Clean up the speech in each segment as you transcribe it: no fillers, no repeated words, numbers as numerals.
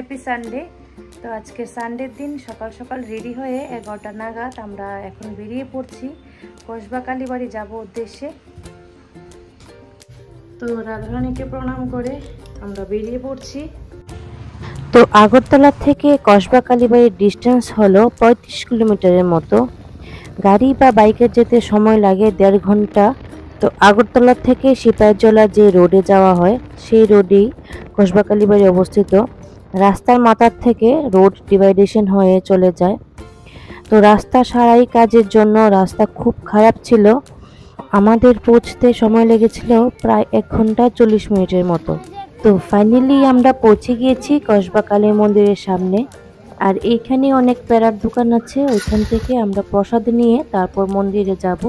Happy Sunday. তো আজকে সানডের দিন সকাল সকাল রেডি হয়ে 11টা নাগাদ আমরা এখন বেরিয়ে পড়ছি কসবা কালীবাড়ি যাব উদ্দেশ্যে। তো রাধারানীকে প্রণাম করে আমরা বেরিয়ে পড়ছি। তো আগরতলা থেকে কসবা কালীবাড়ির ডিস্টেন্স হলো 35 কিলোমিটারের মতো। গাড়ি বা বাইকে যেতে সময় লাগে 1.5 ঘন্টা। তো আগরতলা থেকে সিপাহীজলা যে রোডে যাওয়া হয় সেই রোডেই কসবা কালীবাড়ি অবস্থিত। রাস্তার মাথার থেকে রোড ডিভাইডেশন হয়ে চলে যায়। তো রাস্তা সারাই কাজের জন্য রাস্তা খুব খারাপ ছিল। আমাদের পৌঁছতে সময় লেগেছিল প্রায় 1 ঘন্টা 40 মিনিটের মতো। তো ফাইনালি আমরা পৌঁছে গিয়েছি কসবা কালী মন্দিরের সামনে। আর এইখানে অনেক প্যারার দোকান আছে, ওইখান থেকে আমরা প্রসাদ নিয়ে তারপর মন্দিরে যাব।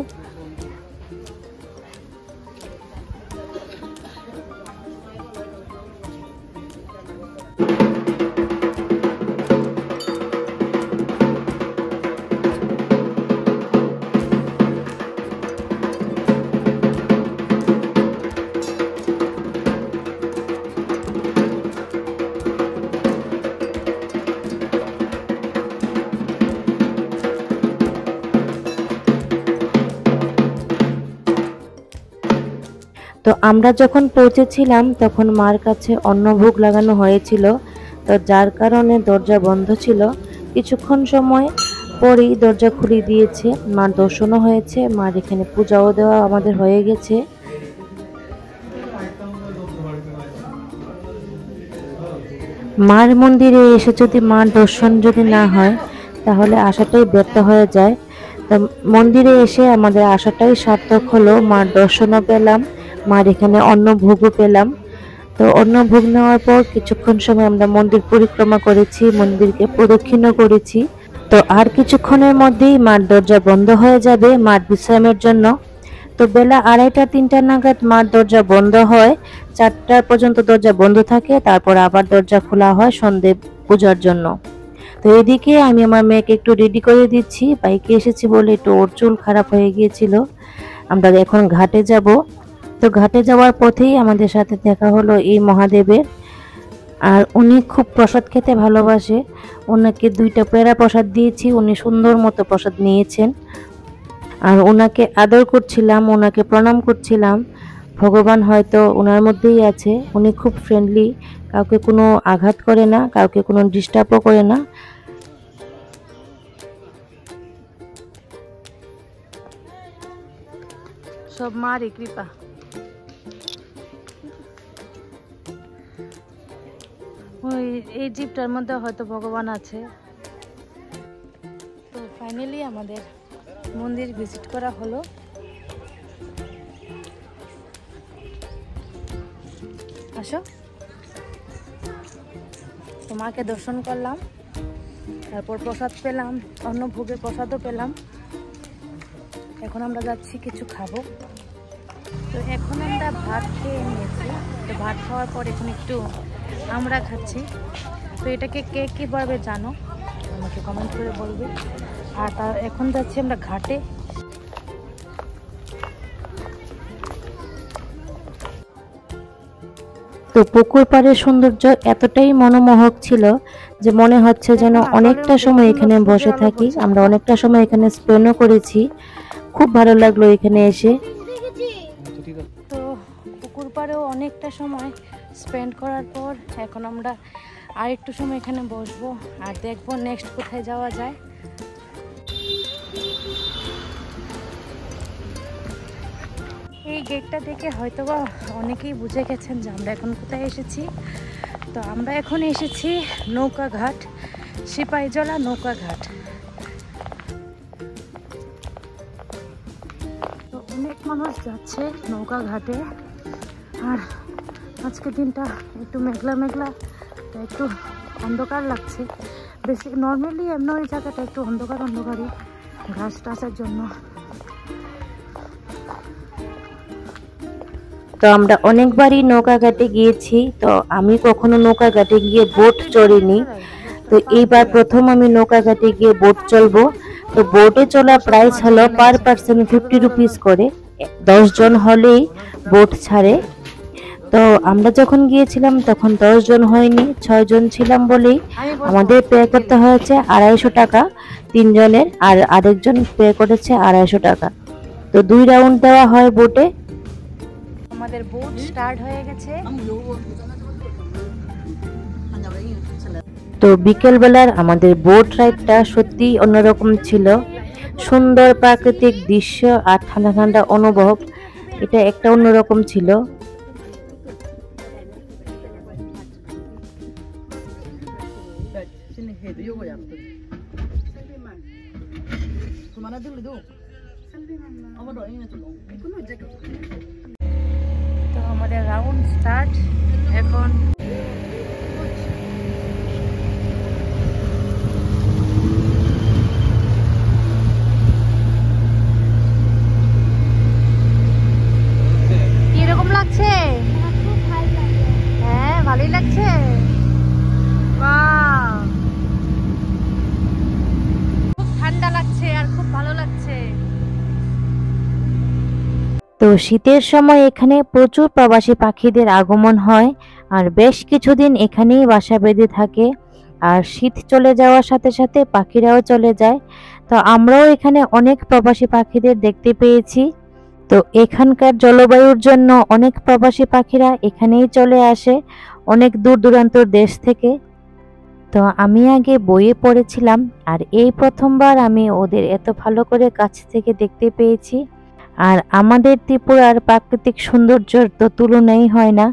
তো আমরা যখন পৌঁছেছিলাম তখন মার কাছে অন্নভোগ লাগানো হয়েছিল, তো যার কারণে দরজা বন্ধ ছিল। কিছুক্ষণ সময় পরেই দরজা খুলে দিয়েছে, মার দর্শনও হয়েছে, মার এখানে পূজাও দেওয়া আমাদের হয়ে গেছে। মার মন্দিরে এসে যদি মার দর্শন যদি না হয় তাহলে আশাটাই ব্যর্থ হয়ে যায়। তো মন্দিরে এসে আমাদের আশাটাই সার্থক হলো, মার দর্শনও পেলাম, মার এখানে অন্নভোগও পেলাম। তো অন্নভোগ নেওয়ার পর কিছুক্ষণ সময় আমরা মন্দির পরিক্রমা করেছি, মন্দিরকে প্রদক্ষিণও করেছি। তো আর কিছুক্ষণের মধ্যেই মার দরজা বন্ধ হয়ে যাবে মার বিশ্রামের জন্য। তো বেলা 2:30-3টা নাগাদ মার দরজা বন্ধ হয়, 4টা পর্যন্ত দরজা বন্ধ থাকে, তারপর আবার দরজা খোলা হয় সন্ধ্যে পূজার জন্য। তো এদিকে আমি আমার মেয়েকে একটু রেডি করে দিচ্ছি, বাইকে এসেছি বলে একটু ওর চুল খারাপ হয়ে গিয়েছিল। আমরা এখন ঘাটে যাব। তো ঘাটে যাওয়ার পথেই আমাদের সাথে দেখা হলো এই মহাদেবের। আর উনি খুব প্রসাদ খেতে ভালোবাসে, ওনাকে 2টা পেয়ারা প্রসাদ দিয়েছি, উনি সুন্দর মতো প্রসাদ নিয়েছেন। আর ওনাকে আদর করছিলাম, ওনাকে প্রণাম করছিলাম। ভগবান হয়তো ওনার মধ্যেই আছে, উনি খুব ফ্রেন্ডলি, কাউকে কোনো আঘাত করে না, কাউকে কোনো ডিস্টার্বও করে না। সব মারই কৃপা। ওই এই জিপটার মধ্যে হয়তো ভগবান আছে। তো ফাইনালি আমাদের মন্দির ভিজিট করা হলো। আসো, তো মাকে দর্শন করলাম, তারপর প্রসাদ পেলাম, অন্নভোগের প্রসাদও পেলাম। এখন আমরা যাচ্ছি কিছু খাবো। তো এখন আমরা ভাত খেয়ে নিয়েছি। তো ভাত খাওয়ার পর এখন একটু আমরা খাচ্ছি। তো এটাকে কে কীভাবে জানো আমাকে কমেন্ট করে বলবে। আর তার এখন যাচ্ছি আমরা ঘাটে। তো পুকুর পাড়ের সৌন্দর্য এতটাই মনোমোহক ছিল যে মনে হচ্ছে যেন অনেকটা সময় এখানে বসে থাকি। আমরা অনেকটা সময় এখানে স্পেন্ডও করেছি, খুব ভালো লাগলো এখানে এসে। তো পুকুর পাড়েও অনেকটা সময় স্পেন্ড করার পর এখন আমরা আর একটু সময় এখানে বসবো আর দেখবো নেক্সট কোথায় যাওয়া যায়। এই গেটটা দেখে হয়তোবা অনেকেই বুঝে গেছেন যে আমরা এখন কোথায় এসেছি। তো আমরা এখন এসেছি নৌকাঘাট, সিপাহীজলা নৌকাঘাট। তো অনেক মানুষ যাচ্ছে নৌকাঘাটে। আর আজকের দিনটা একটু মেঘলা মেঘলা, একটু অন্ধকার লাগছে। বেশি নর্মালি এমন ওই জায়গাটা একটু অন্ধকার অন্ধকারই ঘাস টাসের জন্য। তো আমরা অনেকবারই নৌকা ঘাটে গিয়েছি, তো আমি কখনো নৌকা ঘাটে গিয়ে বোট চড়িনি। তো এইবার প্রথম আমি নৌকা ঘাটে গিয়ে বোট চলবো। তো বোটে চলা প্রাইস হলো পার পার্সন 50 রুপিস করে, 10 জন হলেই বোট ছাড়ে। তো আমরা যখন গিয়েছিলাম তখন 10 জন হয়নি, 6 জন ছিলাম বলেই আমাদের পে করতে হয়েছে 250 টাকা 3 জনের, আর আরেকজন পে করেছে 250 টাকা। তো 2 রাউন্ড দেওয়া হয় বোটে। আমাদের বোট স্টার্ট হয়ে গেছে। তো বিকেলবেলার আমাদের বোট রাইডটা সত্যিই অন্যরকম ছিল। সুন্দর প্রাকৃতিক দৃশ্য আর ঠান্ডা ঠান্ডা অনুভব, এটা একটা অন্যরকম ছিল। তো আমাদের রাউন্ড স্টার্ট এখন। কিরকম লাগছে? হ্যাঁ, ভালোই লাগছে। বাহ, খুব ঠান্ডা লাগছে আর খুব ভালো লাগছে। তো শীতের সময় এখানে প্রচুর প্রবাসী পাখিদের আগমন হয় আর বেশ কিছুদিন এখানেই বাসা বেঁধে থাকে। আর শীত চলে যাওয়ার সাথে সাথে পাখিরাও চলে যায়। তো আমরাও এখানে অনেক প্রবাসী পাখিদের দেখতে পেয়েছি। তো এখানকার জলবায়ুর জন্য অনেক প্রবাসী পাখিরা এখানেই চলে আসে অনেক দূর দূরান্তর দেশ থেকে। তো আমি আগে বইয়ে পড়েছিলাম আর এই প্রথমবার আমি ওদের এত ভালো করে কাছ থেকে দেখতে পেয়েছি। আর আমাদের ত্রিপুরার প্রাকৃতিক সৌন্দর্যের তো তুলনাই হয় না।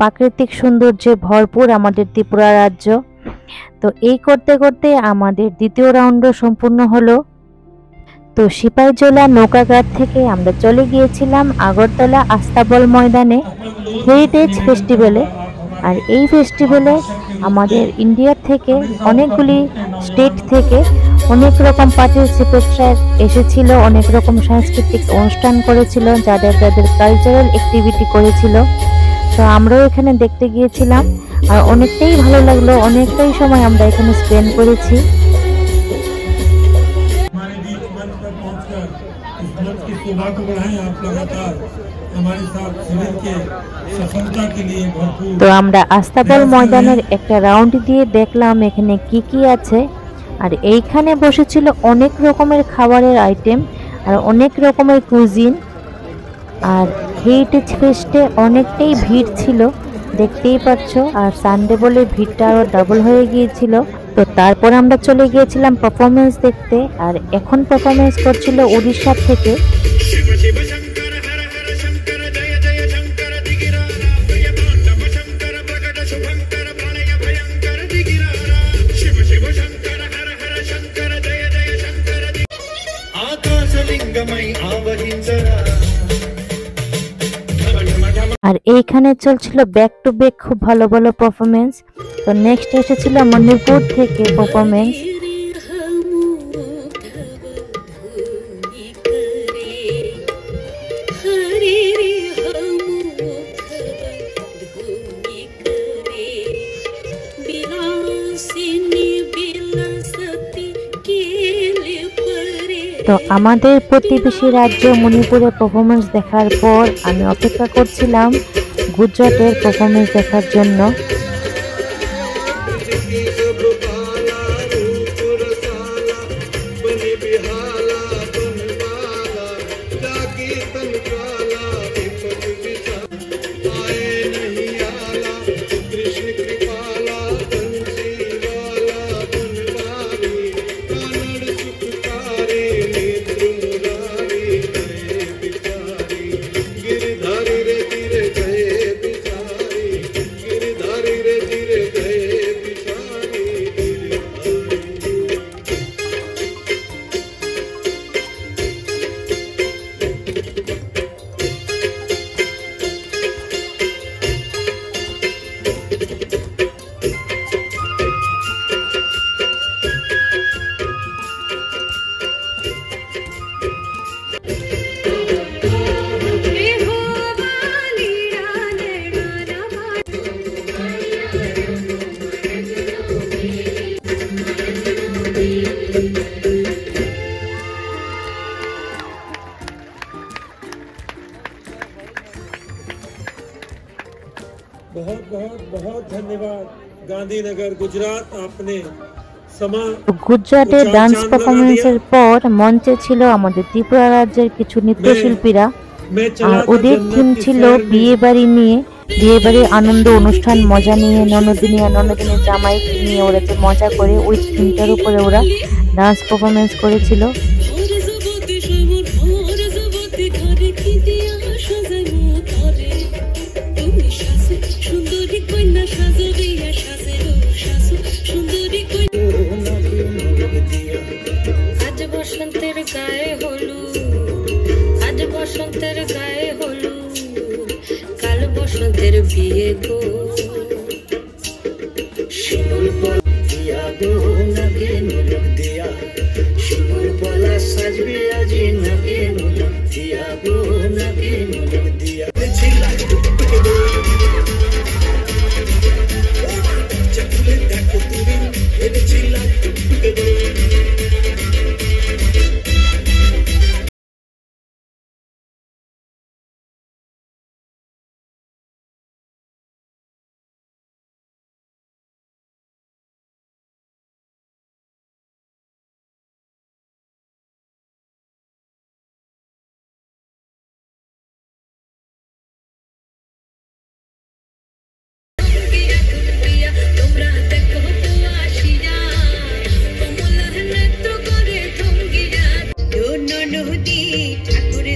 প্রাকৃতিক সৌন্দর্যে ভরপুর আমাদের ত্রিপুরা রাজ্য। তো এই করতে করতে আমাদের দ্বিতীয় রাউন্ডও সম্পূর্ণ হলো। তো সিপাহীজলা নৌকাঘাট থেকে আমরা চলে গিয়েছিলাম আগরতলা আস্তাবল ময়দানে হেরিটেজ ফেস্টিভ্যালে। আর এই ফেস্টিভ্যালে আমাদের ইন্ডিয়ার থেকে অনেকগুলি স্টেট থেকে অনেক রকম পার্টিসিপেন্টরা এসেছিল, অনেক রকম সাংস্কৃতিক অনুষ্ঠান করেছিল, যাদের যাদের কালচারাল অ্যাক্টিভিটি করেছিল। তো আমরাও এখানে দেখতে গিয়েছিলাম আর অনেকটাই ভালো লাগলো, অনেকটাই সময় আমরা এখানে স্পেন্ড করেছি। তো আমরা আস্তাবল ময়দানের একটা রাউন্ড দিয়ে দেখলাম এখানে কি কি আছে। আর এইখানে বসেছিল অনেক রকমের খাবারের আইটেম আর অনেক রকমের কুজিন। আর হেরিটেজ ফেস্টে অনেকটাই ভিড় ছিল, দেখতেই পাচ্ছ। আর সানডে বলে ভিড়টা আরও ডাবল হয়ে গিয়েছিল। তো তারপর আমরা চলে গিয়েছিলাম পারফরমেন্স দেখতে। আর এখন পারফরমেন্স করছিল উড়িষ্যা থেকে। আর এইখানে চলছিল ব্যাক টু ব্যাক খুব ভালো ভালো পারফরমেন্স। তো নেক্সট এসেছিল মণিপুর থেকে পারফরমেন্স। তো আমাদের প্রতিবেশী রাজ্য মণিপুরের পারফরমেন্স দেখার পর আমি অপেক্ষা করছিলাম গুজরাটের পারফরমেন্স দেখার জন্য। गिरधारी रे बहुत बहुत बहुत धन्यवाद गांधीनगर गुजरात आपने গুজরাটে ডান্স পারফরমেন্সের পর মঞ্চে ছিল আমাদের ত্রিপুরা রাজ্যের কিছু নৃত্যশিল্পীরা, আর ওদের থিম ছিল বিয়ে বাড়ি নিয়ে, বিয়ে বাড়ির আনন্দ অনুষ্ঠান মজা নিয়ে, ননদিনের জামাই নিয়ে ওরা যে মজা করে ওই থিমটার উপরে ওরা ডান্স পারফরমেন্স করেছিল। বসন্তের গায়ে হলুদ, আজ বসন্তের গায়ে হলুদ, কাল বসন্তের বিয়ে গো, শিমুল দিয়া গো নাগে নুলুক দিয়া, শিমুল পলা সাজবে আজি নাগে নুলুক দিয়া গো নাগে নুলুক দিয়া।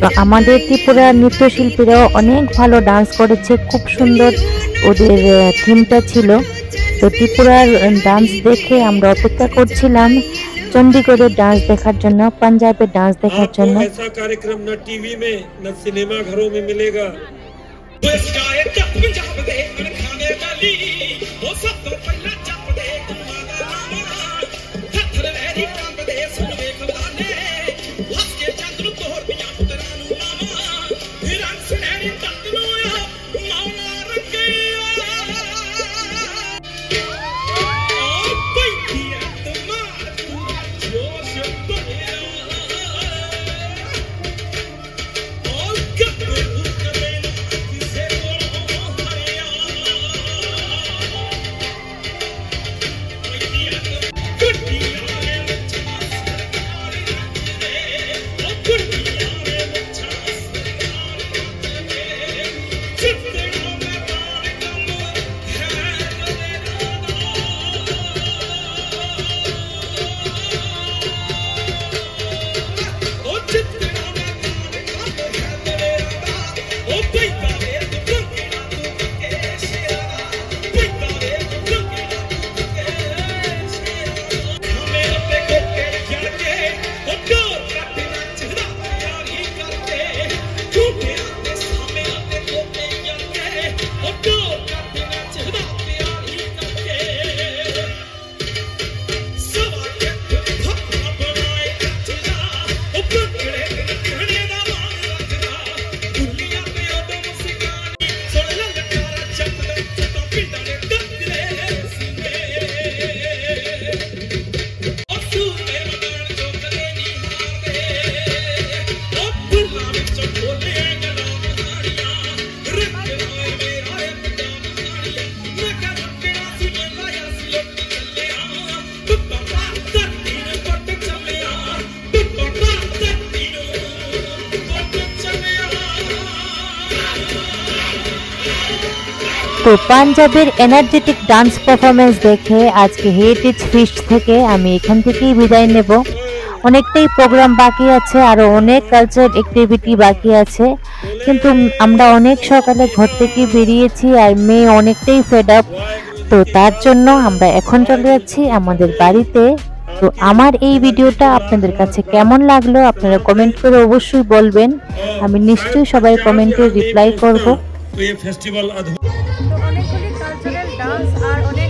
তো আমাদের ত্রিপুরার নৃত্যশিল্পীরাও অনেক ভালো ডান্স করেছে, খুব সুন্দর ওদের থিমটা ছিল। তো ত্রিপুরার ডান্স দেখে আমরা অপেক্ষা করছিলাম চণ্ডীগড়ের ডান্স দেখার জন্য, পাঞ্জাবের ডান্স দেখার জন্য। ऐसा कार्यक्रम न टीवी में न सिनेमा घरों में मिलेगा। তো পাঞ্জাবের এনার্জেটিক ডান্স পারফরমেন্স দেখে আজকে হেরিটেজ ফিস্ট থেকে আমি এখান থেকেই বিদায় নেব। অনেকটাই প্রোগ্রাম বাকি আছে, আরো অনেক কালচারাল অ্যাক্টিভিটি বাকি আছে, কিন্তু আমরা অনেক সকালে ঘর থেকে বেরিয়েছি আর মেয়ে অনেকটাই ফেড আপ, তো তার জন্য আমরা এখন চলে যাচ্ছি আমাদের বাড়িতে। তো আমার এই ভিডিওটা আপনাদের কাছে কেমন লাগলো আপনারা কমেন্ট করে অবশ্যই বলবেন, আমি নিশ্চয়ই সবাই কমেন্টে রিপ্লাই করব। तो ये फेस्टिवल অনেকগুলি কালচারাল ডান্স আর অনেক